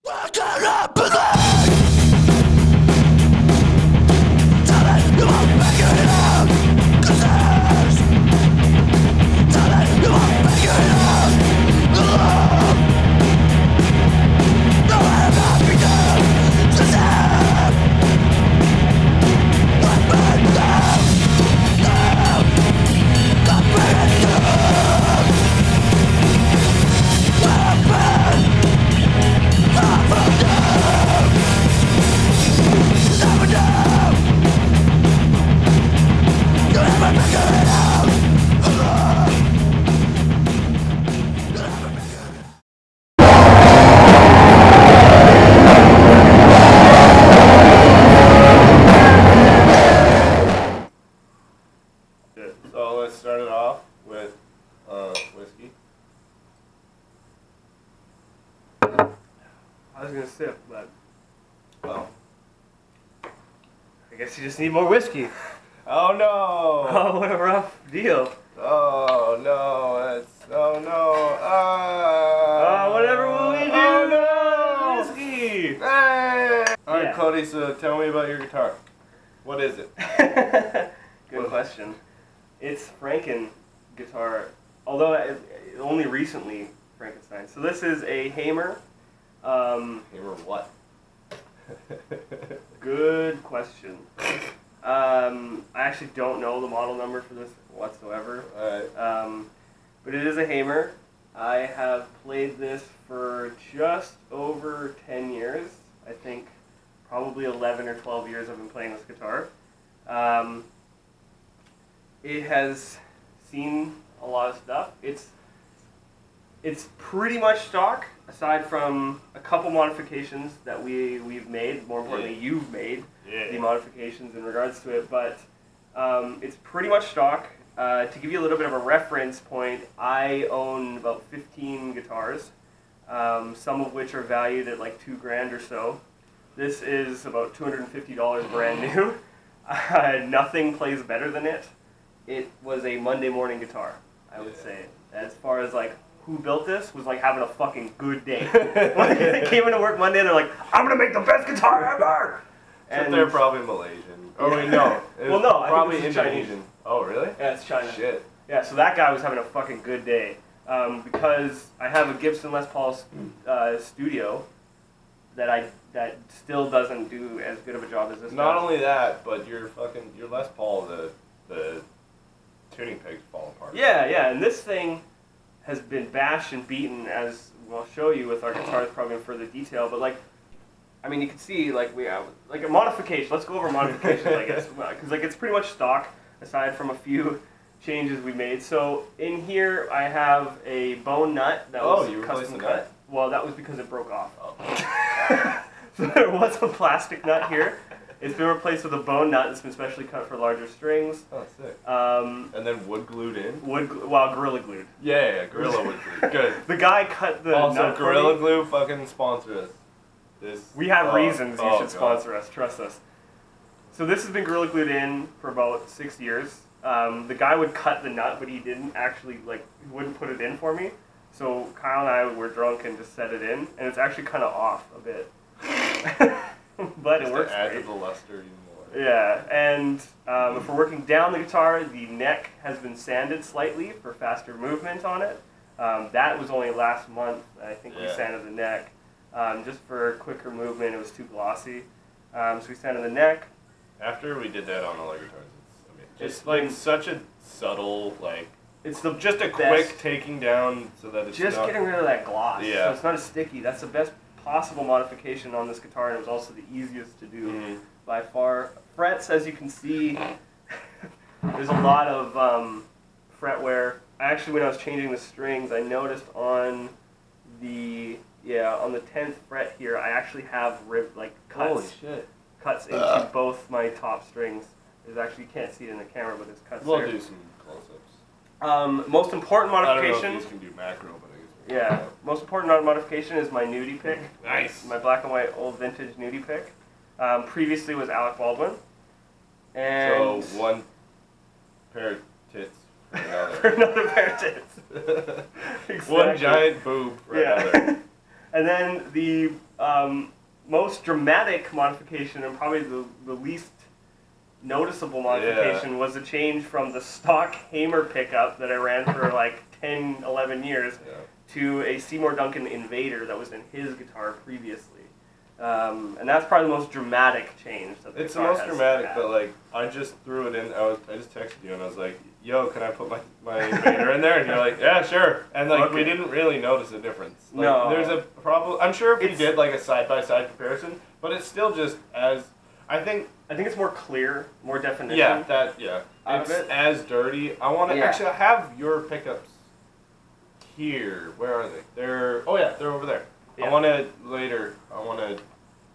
So let's start it off with whiskey. I was gonna sip, but Oh. I guess you just need more whiskey. Oh no! Oh, what a rough deal. Oh no! Oh, whatever will we do? Oh no! Whiskey! Hey! Alright, Yeah. Cody, so tell me about your guitar. What is it? Good question. It's Franken guitar, although only recently Frankenstein. So this is a Hamer. Hamer what? Good question. I actually don't know the model number for this whatsoever. Alright. But it is a Hamer. I have played this for just over 10 years. I think probably 11 or 12 years I've been playing this guitar. It has seen a lot of stuff. It's pretty much stock, aside from a couple modifications that we've made. More importantly, you've made the modifications in regards to it. But it's pretty much stock. To give you a little bit of a reference point, I own about 15 guitars, some of which are valued at like $2,000 or so. This is about $250 brand new. Nothing plays better than it. It was a Monday morning guitar, I would say. As far as like who built this was like having a fucking good day. When they came into work Monday, they're like, "I'm gonna make the best guitar ever." And they're probably Malaysian. Oh wait, no. Well, no, I probably think this is Indonesian. Chinese. Oh really? Yeah, it's China. Shit. Yeah, so that guy was having a fucking good day. Because I have a Gibson Les Paul Studio that still doesn't do as good of a job as this. Not does. only that, but your Les Paul, the tuning pegs fall apart. Yeah, and this thing has been bashed and beaten, as we'll show you with our guitars probably in further detail. But like, I mean, you can see like we have like a modification. Let's go over modifications, I guess, because like it's pretty much stock aside from a few changes we made. So in here I have a bone nut that was custom cut. Nut? Well, that was because it broke off. Oh. So there was a plastic nut here. It's been replaced with a bone nut that's been specially cut for larger strings. Oh, sick. And then wood glued in? Gorilla glued. Yeah, Gorilla Wood Glue. Good. The guy cut the also, nut for Gorilla me. Glue fucking sponsor us. We have reasons you should sponsor us, trust us. So this has been Gorilla Glued in for about 6 years. The guy would cut the nut, but he didn't actually, like, he wouldn't put it in for me. So Kyle and I were drunk and just set it in, and it's actually kind of off a bit. But just it works to add great. to the luster even more. Yeah, and if we're working down the guitar, the neck has been sanded slightly for faster movement on it. That was only last month, I think we sanded the neck. Just for quicker movement, it was too glossy. So we sanded the neck. After we did that on all our guitars, it's It's like such a subtle, like, it's the just a best. quick taking down so that it's Just not... getting rid of that gloss. Yeah. So it's not as sticky. That's the best possible modification on this guitar, and it was also the easiest to do by far. Frets, as you can see, there's a lot of fret wear. Actually, when I was changing the strings, I noticed on the 10th fret here, I actually have cuts. Holy shit. Cuts into both my top strings. There's actually, you can't see it in the camera, but there's cuts there. We'll do some close-ups. Most important modification. I don't know if these can do macro, but I guess. Yeah, most important modification is my nudie pick. Nice. My black and white old vintage nudie pick. Previously was Alec Baldwin. And So one pair of tits for another. for another pair of tits. Exactly. One giant boob for another. And then the most dramatic modification and probably the least noticeable modification was a change from the stock Hamer pickup that I ran for like 10, 11 years to a Seymour Duncan Invader that was in his guitar previously. And that's probably the most dramatic change. That it's the most dramatic, but like I just threw it in. I just texted you and I was like, "Yo, can I put my Invader in there?" And you're like, "Yeah, sure." And like we didn't really notice a difference. Like, no, there's a problem. I'm sure if we did like a side-by-side comparison, but it's still just as I think it's more clear, more definition. Yeah, it's as dirty. I want to actually have your pickups here. Where are they? They're over there. Yeah. I want to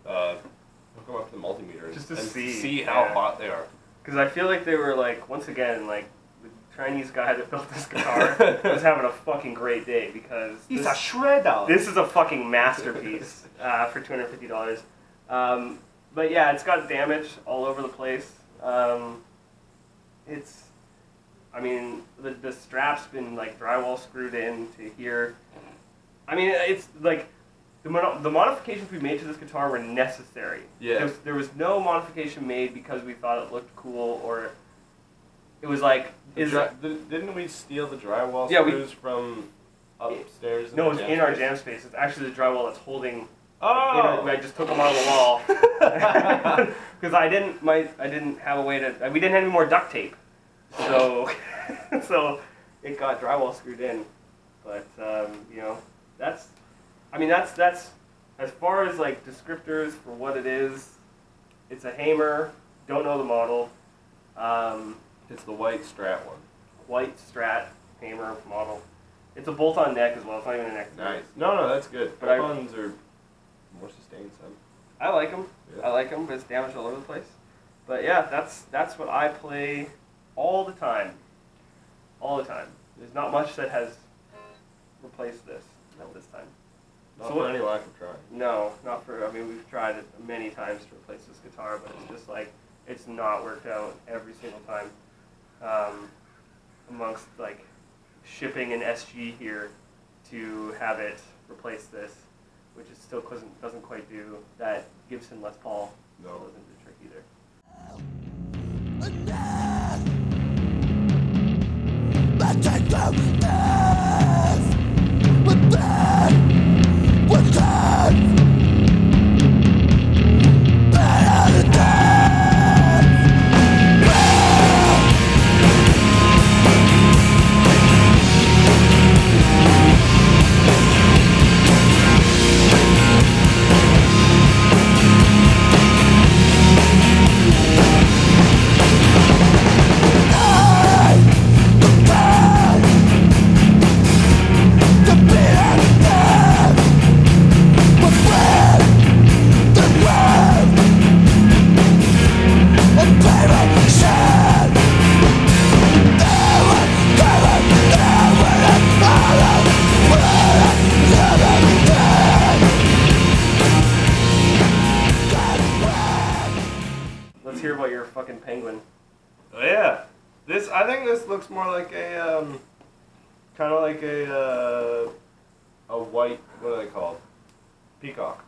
hook them up to the multimeter just to and see how hot they are. Because I feel like they were like, once again, like the Chinese guy that built this guitar was having a fucking great day because he's a shredder. This is a fucking masterpiece for $250. But yeah, it's got damage all over the place. I mean, the strap's been like drywall screwed in to here. I mean, it's like the modifications we made to this guitar were necessary. Yeah. There was no modification made because we thought it looked cool or it was like didn't we steal the drywall screws from upstairs? No, it was in our jam space. It's actually the drywall that's holding. Oh! I just took them out of the wall because I didn't have a way to. We didn't have any more duct tape, so so it got drywall screwed in. But you know, that's as far as like descriptors for what it is. It's a Hamer. Don't know the model. It's the white Strat one. White Strat Hamer model. It's a bolt-on neck as well. It's not even a neck. Nice. No, that's good. Bolt-ons are more sustained. I like them. Yeah. I like them, but it's damaged all over the place. But yeah, that's what I play all the time. All the time. There's not much that has replaced this at this time. Not for any lack of trying. No, not for. I mean, we've tried it many times to replace this guitar, but it's just like it's not worked out every single time. Amongst like shipping an SG here to have it replace this, which is still doesn't quite do that Gibson Les Paul. No, doesn't do the trick either. Let's hear about your fucking penguin. Oh yeah, I think this looks more like a kind of like a white, what are they called? Peacock.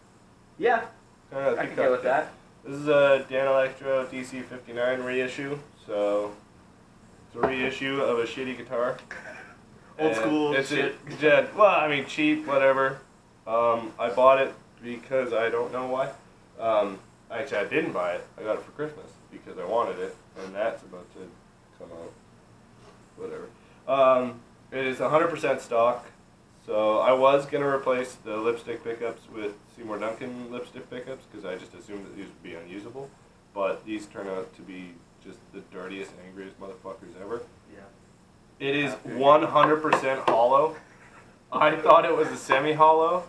Yeah, I could go with that. This is a Dan Electro DC59 reissue, so it's a reissue of a shitty guitar. Old school it's shit. Well, I mean, cheap, whatever. I bought it because I don't know why. Actually, I didn't buy it. I got it for Christmas because I wanted it, and that's about to come out. Whatever. It is 100% stock, so I was going to replace the lipstick pickups with Seymour Duncan lipstick pickups because I just assumed that these would be unusable, but these turn out to be just the dirtiest, angriest motherfuckers ever. Yeah. It is 100% hollow. I thought it was a semi-hollow.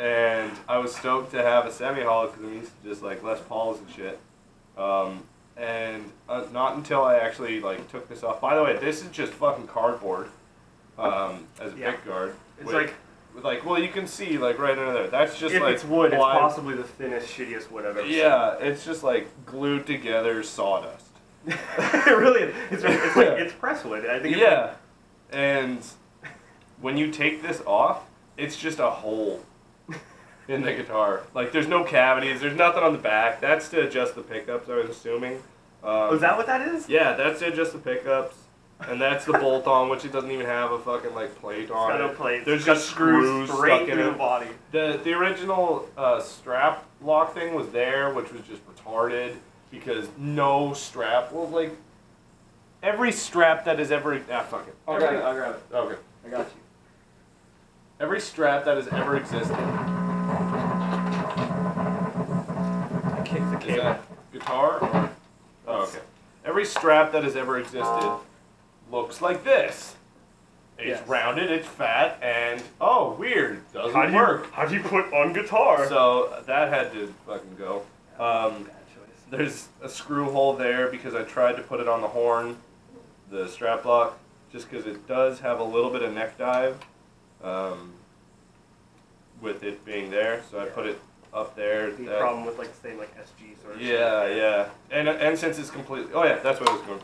And I was stoked to have a semi-hollow because I'm used to just like Les Pauls and shit. And not until I actually like took this off. By the way, this is just fucking cardboard as a pick guard. It's well, you can see like right under there. That's just if like it's wood. It's possibly the thinnest, shittiest wood I've ever seen. Yeah, it's just like glued together sawdust. It really is. It's like it's press wood. I think. Yeah, and when you take this off, it's just a hole. in the guitar. Like, there's no cavities, there's nothing on the back. That's to adjust the pickups, I was assuming. Is that what that is? Yeah, that's to adjust the pickups. And that's the bolt-on, which it doesn't even have a fucking, like, plate on it. It's got no plate. There's just screws straight stuck in through the it. body. The original strap lock thing was there, which was just retarded, because no strap, well, like, every strap that has ever, fuck it. I'll grab it. Okay. I got you. Every strap that has ever existed. I kicked the Is cable. that guitar? Oh, okay. Every strap that has ever existed looks like this. It's Yes. rounded, it's fat, and oh, weird, doesn't work. How do you put on guitar? So that had to fucking go. Bad choice. There's a screw hole there because I tried to put it on the horn, the strap lock, just because it does have a little bit of neck dive with it being there. So I put it up there. The problem with like say like SG sort of Yeah, shit. yeah. And since it's completely, oh yeah, that's what I was going.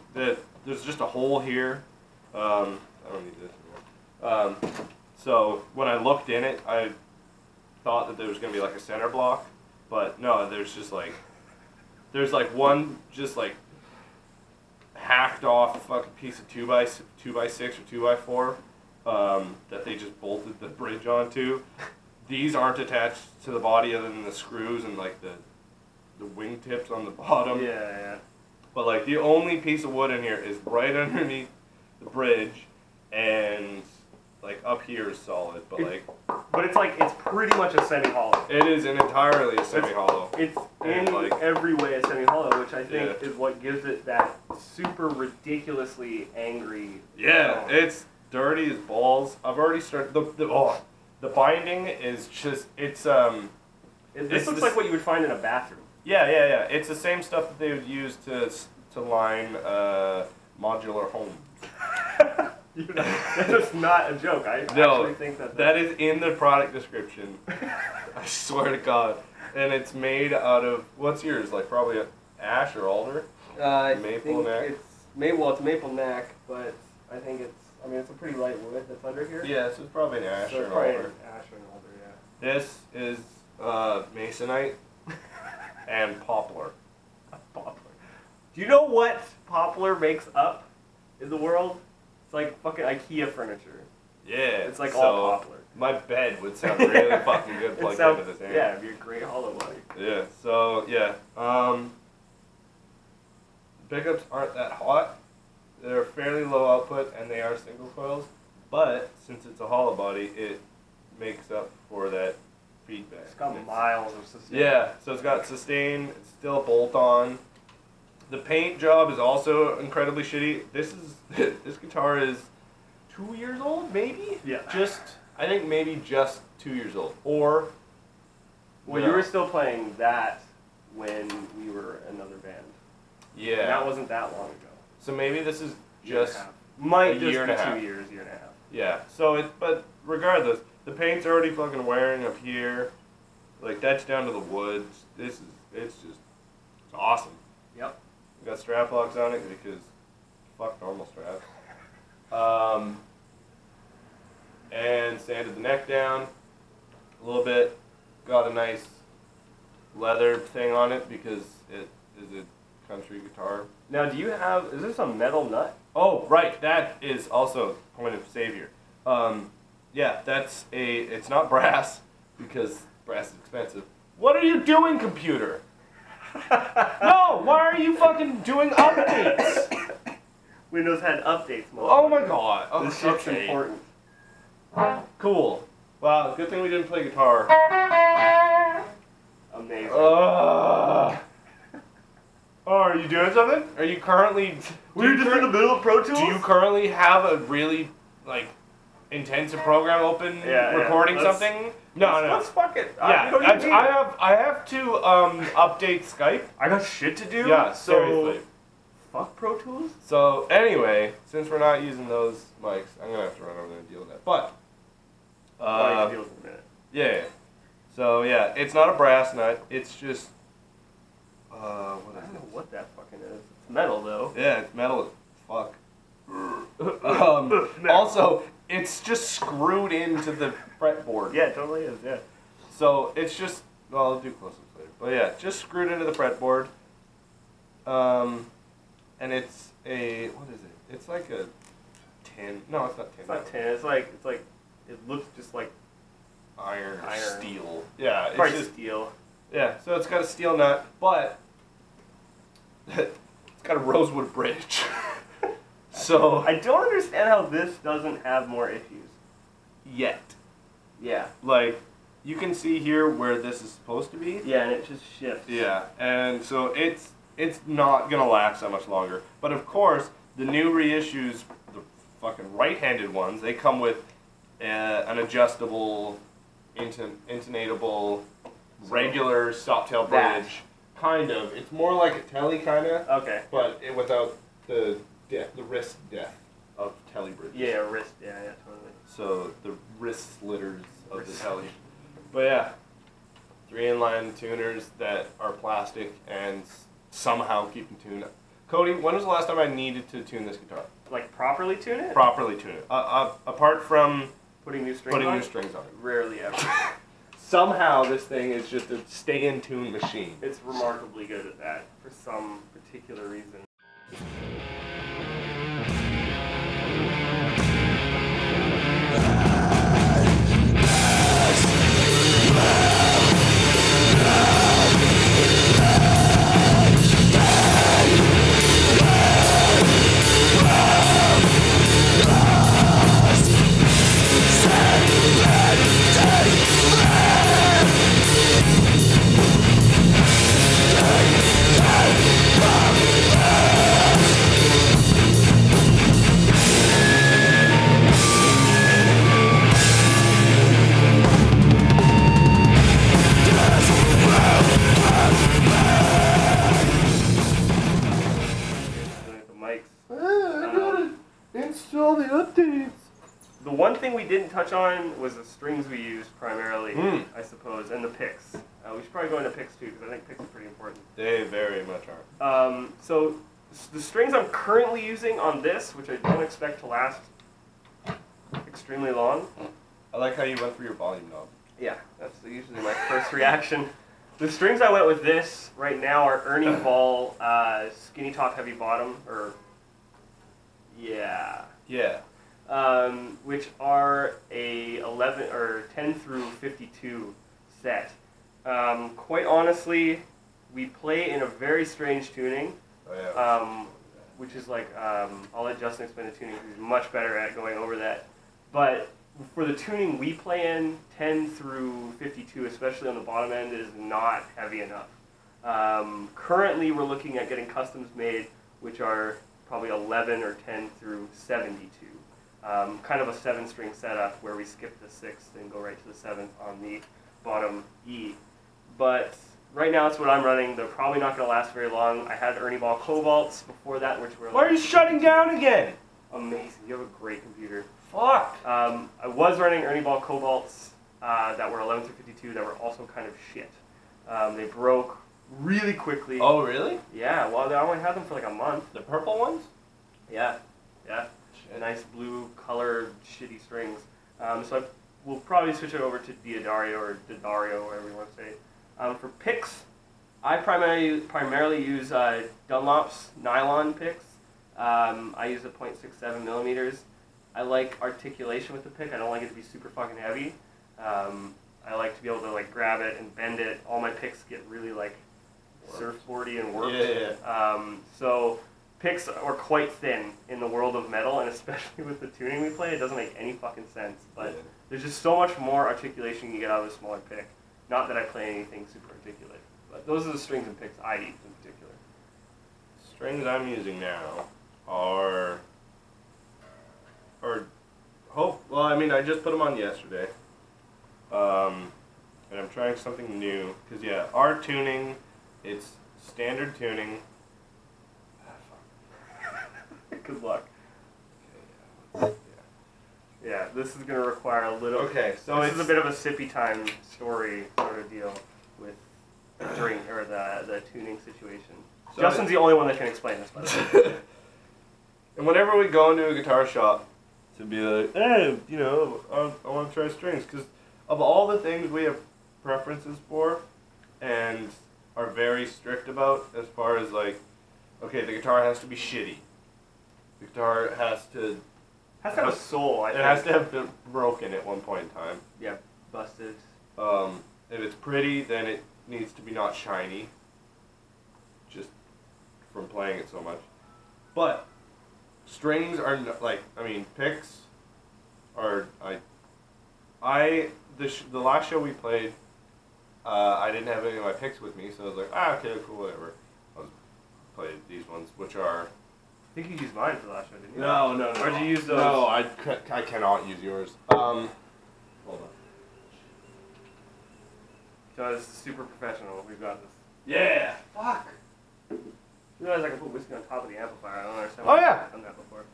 There's just a hole here. I don't need this anymore. So when I looked in it, I thought that there was going to be like a center block, but no, there's one just like hacked off fucking piece of 2x6 or 2x4 that they just bolted the bridge onto. These aren't attached to the body other than the screws and like the wing tips on the bottom. Yeah, yeah. But like the only piece of wood in here is right underneath the bridge, and like up here is solid. But But it's like, it's pretty much a semi-hollow. it is an entirely a semi-hollow. It's And, in like, every way a semi-hollow, which I think Yeah. is what gives it that super ridiculously angry Yeah, tone. it's dirty as balls. I've already started the binding is just This it's looks this- like what you would find in a bathroom. yeah. It's the same stuff that they would use to line modular homes. That's not a joke. I No, actually think that that is in the product description. I swear to God. And it's made out of, what's yours? Like probably ash or alder? I Maple think neck? it's maple neck, but I think it's a pretty light wood that's under here. Yeah, so it's probably an ash So or it's an probably alder. an ash or an alder, yeah. This is masonite and poplar. Poplar. Do you know what poplar makes up in the world? It's like fucking IKEA furniture. Yeah. It's like so all poplar. My bed would sound really fucking good plugged into this amp. Yeah, it'd be a great hollow body. Yeah, so yeah. Pickups aren't that hot. They're fairly low output and they are single coils, but since it's a hollow body, it makes up for that feedback. It's got miles of sustain. Yeah, so it's got sustain, it's still bolt on. The paint job is also incredibly shitty. This guitar is 2 years old, maybe? Yeah. I think maybe just 2 years old. Or Well, no. you were still playing that when we were another band. Yeah. And that wasn't that long ago. So maybe this is Year and a just half. Might a just year and be a half. 2 years, year and a half. yeah. So but regardless, the paint's already fucking wearing up here. Like that's down to the woods. It's awesome. Yep. We got strap locks on it because fuck normal straps. And sanded the neck down a little bit. Got a nice leather thing on it because it is a country guitar. Now, is this a metal nut? Oh, right. That is also point of savior. Yeah, it's not brass because brass is expensive. What are you doing, computer? No, why are you fucking doing updates? Windows had updates. Oh my god. Oh, This shit's okay. important. Cool. Wow, good thing we didn't play guitar. Amazing. Oh, are you doing something? Are you currently... We're just in the middle of Pro Tools? Do you currently have a really, like, intensive program open recording something? No. Let's fuck it. Yeah, I have to update Skype. I got shit to do. Yeah, so seriously. fuck Pro Tools. So anyway, since we're not using those mics, I'm gonna have to run over there and deal with that. But I can deal with it in a minute. yeah. So yeah, it's not a brass nut. It's just what I is don't know it? what that fucking is. It's metal though. Yeah, it's metal as fuck. Also, it's just screwed into the fretboard. Yeah, it totally is. Yeah. So it's just, well, I'll do close-ups later. But yeah, just screwed into the fretboard. And it's a, what is it? It's like a tin. No, it's not tin. It's not tin. It's like, it looks just like iron or steel. Yeah, it's probably just steel. Yeah, so it's got a steel nut, but it's got a rosewood bridge. So I don't understand how this doesn't have more issues. Yet. Yeah. Like, you can see here where this is supposed to be. Yeah, and it just shifts. Yeah, and so it's not gonna last that much longer. But of course, the new reissues, the fucking right-handed ones, they come with an adjustable, intonatable, regular stop-tail bridge. Kind of. It's more like a telly kind of. Okay. But without the wrist death of telly bridges. Yeah, wrist. Yeah, totally. So the wrist slitters of the telly. But yeah, 3 inline tuners that are plastic and somehow keep in tune. Cody, when was the last time I needed to tune this guitar? Like properly tune it? Properly tune it. Apart from putting new strings on it? Rarely ever. Somehow this thing is just a stay in tune machine. It's remarkably good at that for some particular reason. Install the updates. The one thing we didn't touch on was the strings we used primarily, I suppose, and the picks. We should probably go into picks too, because I think picks are pretty important. They very much are. So the strings I'm currently using on this, which I don't expect to last extremely long. I like how you went for your volume knob. Yeah, that's usually my first reaction. The strings I went with this right now are Ernie Ball skinny top, heavy bottom, or yeah, which are a 11 or 10 through 52 set. Quite honestly, we play in a very strange tuning, which is like I'll let Justin explain the tuning because he's much better at going over that. But for the tuning we play in, 10 through 52, especially on the bottom end, is not heavy enough. Currently, we're looking at getting customs made, which are probably 11 or 10 through 72. Kind of a 7-string setup where we skip the 6th and go right to the 7th on the bottom E. But right now, it's what I'm running. They're probably not going to last very long. I had Ernie Ball Cobalts before that, which were... Why are you shutting down again? Amazing. You have a great computer. Fuck! I was running Ernie Ball Cobalts that were 11 through 52 that were also kind of shit. They broke really quickly. Oh, really? Yeah, well, I only had them for like a month. The purple ones? Yeah. Shit. Nice blue colored shitty strings. So we'll probably switch it over to Diodario or Didario, whatever you want to say. For picks, I primarily use Dunlop's nylon picks. I use a 0.67 millimeters. I like articulation with the pick. I don't like it to be super fucking heavy. I like to be able to like grab it and bend it. All my picks get really like surfboardy and warped. So picks are quite thin in the world of metal, and especially with the tuning we play, it doesn't make any fucking sense. But there's just so much more articulation you can get out of a smaller pick. Not that I play anything super articulate, but those are the strings and picks I use in particular. Strings I'm using now are well, I mean, I just put them on yesterday, and I'm trying something new, because yeah, our tuning, it's standard tuning. Good luck. Yeah, this is going to require a little... Okay, so this is a bit of a sippy time story sort of deal with the drink, or the tuning situation. So Justin's the only one that can explain this, by the way. And whenever we go into a guitar shop to be like, hey, you know, I want to try strings, because of all the things we have preferences for, and are very strict about as far as like, okay, the guitar has to be shitty. The guitar has to have a soul. It has to have been broken at one point in time. Yeah, busted. If it's pretty, then it needs to be not shiny. Just from playing it so much. But strings are like, I mean, picks are the last show we played, I didn't have any of my picks with me, so I was like, okay, cool, whatever. Played these ones, which are. I think you used mine for the last show, didn't you? No. Or did you use those? No, I cannot use yours. Hold on. So it's super professional. We've got this. Yeah. Fuck. You realize I can put whiskey on top of the amplifier. I don't understand Oh, why yeah. I've done that before.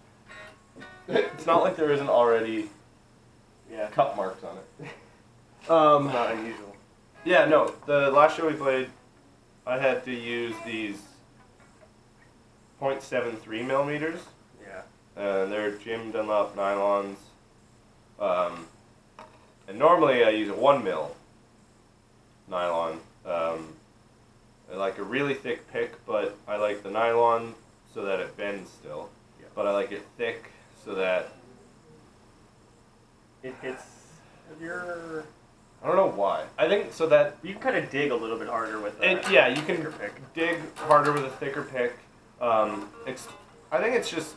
It's not like there isn't already cup marks on it. It's not unusual. Yeah, no. The last show we played, I had to use these 0.73 millimeters. Yeah. They're Jim Dunlop nylons. And normally I use a 1 mil nylon. I like a really thick pick, but I like the nylon so that it bends still. Yeah. But I like it thick so that it hits your. I don't know why. I think so that you can kind of dig a little bit harder with that. Yeah, you can pick. dig harder with a thicker pick. I think it's just.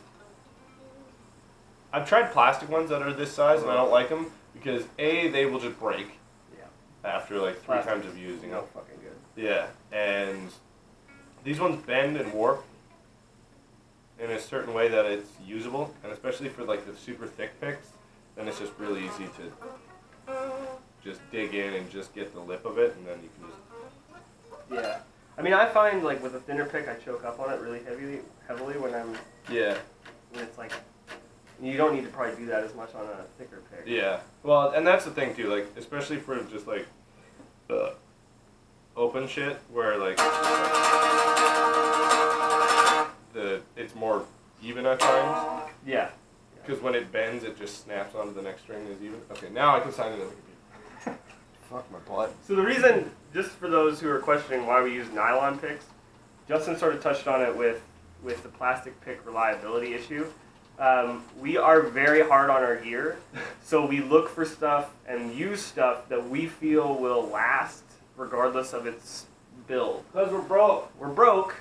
I've tried plastic ones that are this size and I don't like them because A, they will just break. Yeah. After like 3 times of using them. Fucking good. Yeah, and these ones bend and warp in a certain way that it's usable, and especially for like the super thick picks, then it's just really easy to just dig in and just get the lip of it, and then you can just. Yeah, I mean, I find like with a thinner pick, I choke up on it really heavily when I'm. Yeah. When it's like, you don't need to probably do that as much on a thicker pick. Yeah. Well, and that's the thing too, like especially for just like open shit where like it's more even at times. Yeah. Because when it bends, it just snaps onto the next string as even. Okay, now I can sign it in. Fuck my butt. So the reason, just for those who are questioning why we use nylon picks, Justin sort of touched on it with the plastic pick reliability issue. We are very hard on our gear, so we look for stuff and use stuff that we feel will last regardless of its build. Because we're broke. We're broke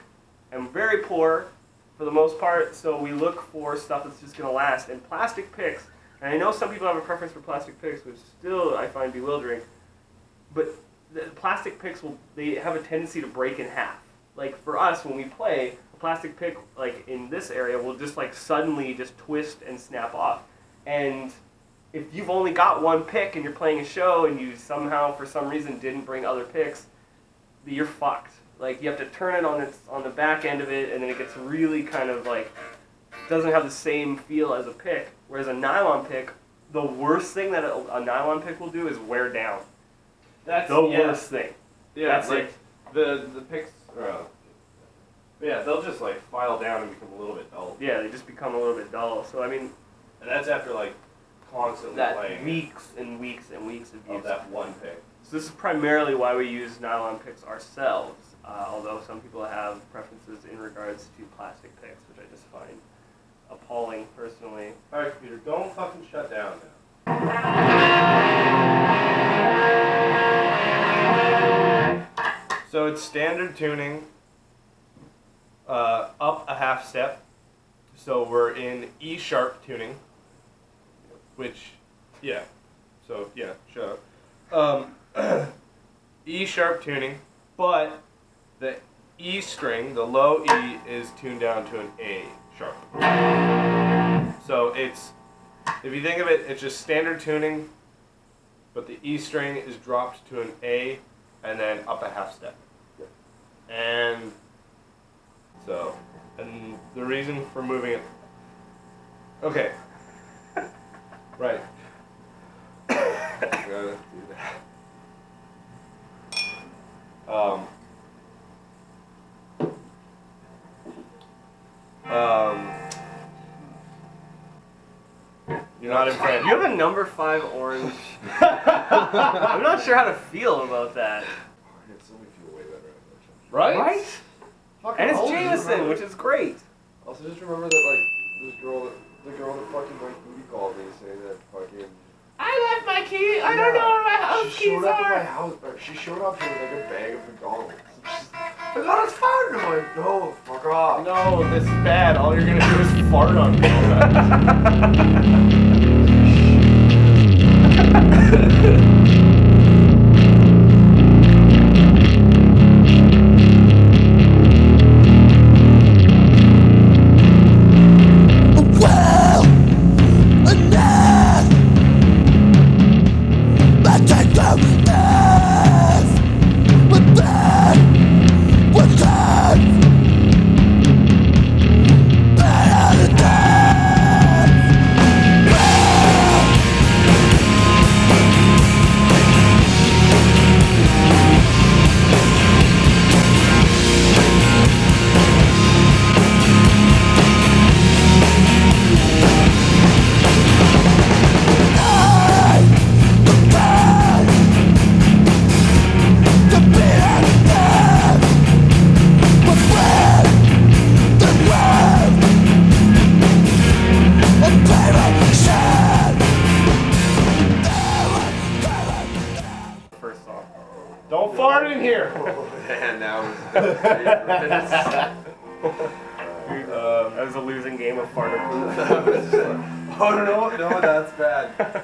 and very poor for the most part, so we look for stuff that's just going to last. And plastic picks, and I know some people have a preference for plastic picks, which still I find bewildering, but the plastic picks, they have a tendency to break in half. Like for us, when we play, a plastic pick, like in this area, will just like suddenly just twist and snap off. And if you've only got one pick and you're playing a show and you somehow, for some reason, didn't bring other picks, you're fucked. Like you have to turn it on the back end of it, and then it gets really kind of like, doesn't have the same feel as a pick. Whereas a nylon pick, the worst thing that a nylon pick will do is wear down. That's the worst thing. Yeah, that's like it. the picks. Yeah, they'll just like file down and become a little bit dull. Yeah, they just become a little bit dull. So I mean, and that's after like constantly playing weeks and weeks and weeks of use of that one pick. So this is primarily why we use nylon picks ourselves. Although some people have preferences in regards to plastic picks, which I just find appalling personally. All right, computer, don't fucking shut down now. So it's standard tuning, up a half step. So we're in E sharp tuning, which, yeah. So yeah, shut up. E sharp tuning, but the E string, the low E, is tuned down to an A sharp. So it's, if you think of it, it's just standard tuning, but the E string is dropped to an A and then up a half step. And so, and the reason for moving it, okay, right. Gotta do that. You're not infringed. You have a number 5 orange. I'm not sure how to feel about that. It's only feel way better. Right? Right? Fucking And it's also just Jameson, remember- which is great. Also, just remember that, like, this girl, the girl that fucking like booty called me saying that fucking. I left my key. I don't know where my house She keys showed up at my are. house. Or she showed up here with like a bag of McDonald's. She's like, I got his phone. And I'm like, no, fuck off. No, this is bad. All you're gonna do is fart on me all that. Don't fart in here! And now That was a losing game of farter. oh no, that's bad.